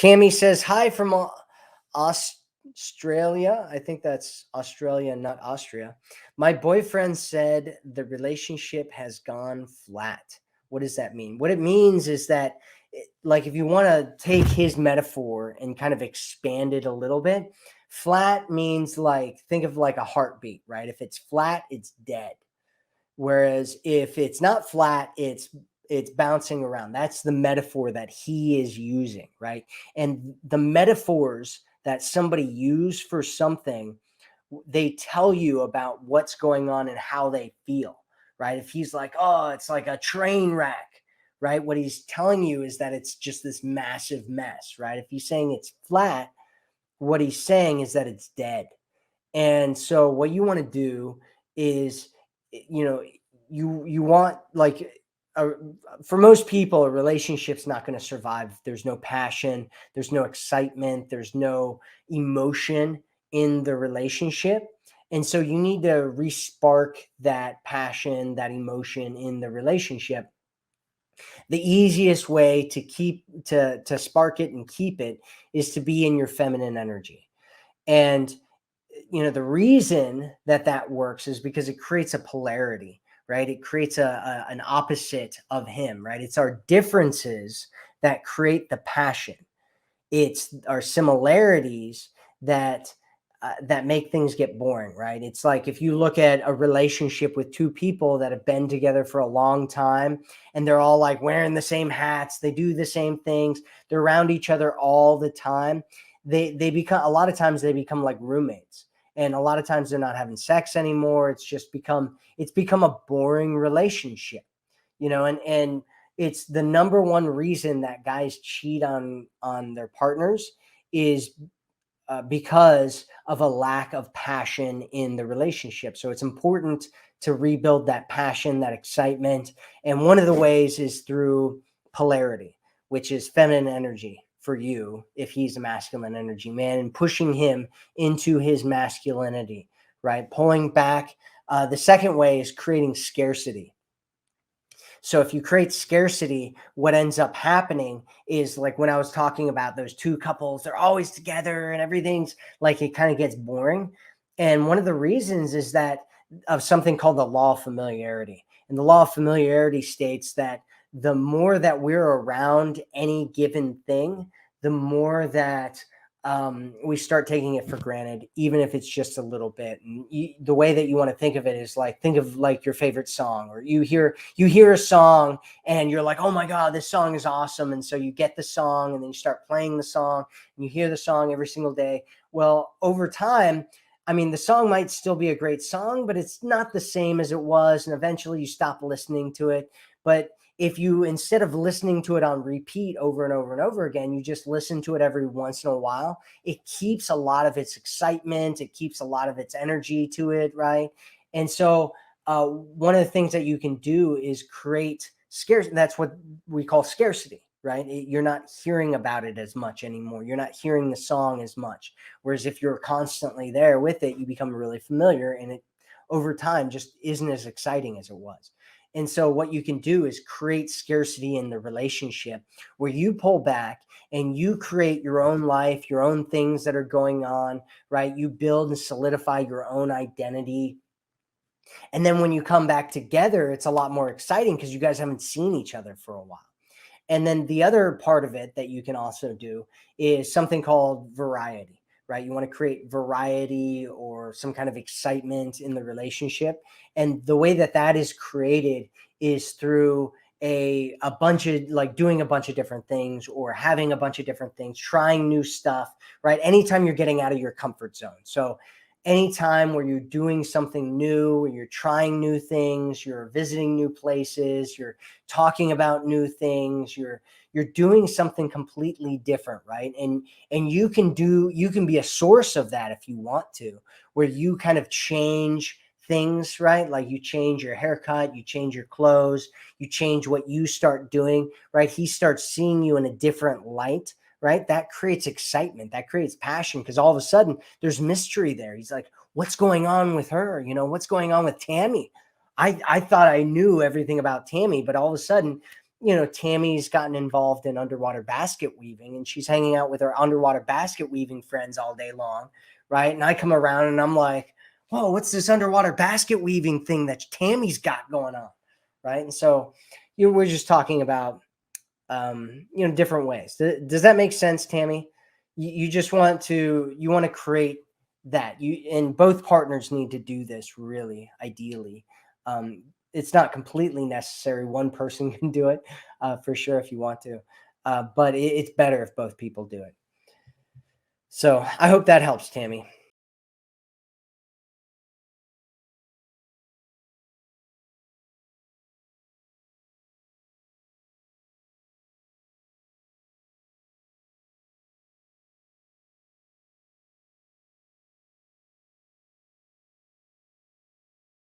Tammy says hi from Australia. I think that's Australia, not Austria. My boyfriend said the relationship has gone flat. What does that mean? What it means is that, like, if you want to take his metaphor and kind of expand it a little bit, flat means, like, think of like a heartbeat, right? If it's flat, it's dead. Whereas if it's not flat, it's bouncing around. That's the metaphor that he is using, right? And the metaphors that somebody use for something, they tell you about what's going on and how they feel, right? If he's like, oh, it's like a train wreck, right? What he's telling you is that it's just this massive mess, right? If he's saying it's flat, what he's saying is that it's dead. And so what you want to do is, you know, you want, like, a, for most people, a relationship's not going to survive if there's no passion, there's no excitement, there's no emotion in the relationship. And so you need to respark that passion, that emotion in the relationship. The easiest way to spark it and keep it is to be in your feminine energy. And the reason that that works is because it creates a polarity, right? It creates an opposite of him, right? It's our differences that create the passion. It's our similarities that make things get boring, right? It's like if you look at a relationship with two people that have been together for a long time and they're all like wearing the same hats, they do the same things, they're around each other all the time. They become, a lot of times they become like roommates. And a lot of times they're not having sex anymore. It's become a boring relationship, and it's the number one reason that guys cheat on their partners is because of a lack of passion in the relationship. So it's important to rebuild that passion, that excitement. And one of the ways is through polarity, which is feminine energy for you if he's a masculine energy man, and pushing him into his masculinity, right? Pulling back. The second way is creating scarcity. So if you create scarcity, what ends up happening is, like when I was talking about those two couples, they're always together and everything's like, it kind of gets boring. And one of the reasons is that of something called the law of familiarity. And the law of familiarity states that the more that we're around any given thing, the more that we start taking it for granted, even if it's just a little bit. And the way that you want to think of it is like, think of like your favorite song, or you hear a song and you're like, oh my God, this song is awesome. And so you get the song and then you start playing the song and you hear the song every single day. Well, over time, I mean, the song might still be a great song, but it's not the same as it was. And eventually you stop listening to it. But if you, instead of listening to it on repeat over and over and over again, you just listen to it every once in a while, it keeps a lot of its excitement. It keeps a lot of its energy to it, right? And so one of the things that you can do is create scarcity. That's what we call scarcity, right? You're not hearing about it as much anymore. You're not hearing the song as much. Whereas if you're constantly there with it, you become really familiar, and it over time just isn't as exciting as it was. And so what you can do is create scarcity in the relationship where you pull back and you create your own life, your own things that are going on, right? You build and solidify your own identity. And then when you come back together, it's a lot more exciting because you guys haven't seen each other for a while. And then the other part of it that you can also do is something called variety, right? You want to create variety or some kind of excitement in the relationship. And the way that that is created is through a bunch of, like, doing a bunch of different things or having a bunch of different things, trying new stuff, right? Anytime you're getting out of your comfort zone. So anytime where you're doing something new, you're trying new things, you're visiting new places, you're talking about new things, you're doing something completely different, right? And you can be a source of that if you want to, where you kind of change things, right? Like you change your haircut, you change your clothes, you change what you start doing, right? He starts seeing you in a different light, right? That creates excitement, that creates passion, because all of a sudden there's mystery there. He's like, what's going on with her? What's going on with Tammy? I thought I knew everything about Tammy, but all of a sudden Tammy's gotten involved in underwater basket weaving, and she's hanging out with her underwater basket weaving friends all day long, right? And I come around and I'm like, whoa, what's this underwater basket weaving thing that Tammy's got going on, right? And so we're just talking about different ways. Does that make sense, Tammy? You just want to create that, and both partners need to do this, really ideally. It's not completely necessary. One person can do it for sure if you want to, but it's better if both people do it. So I hope that helps, Tammy.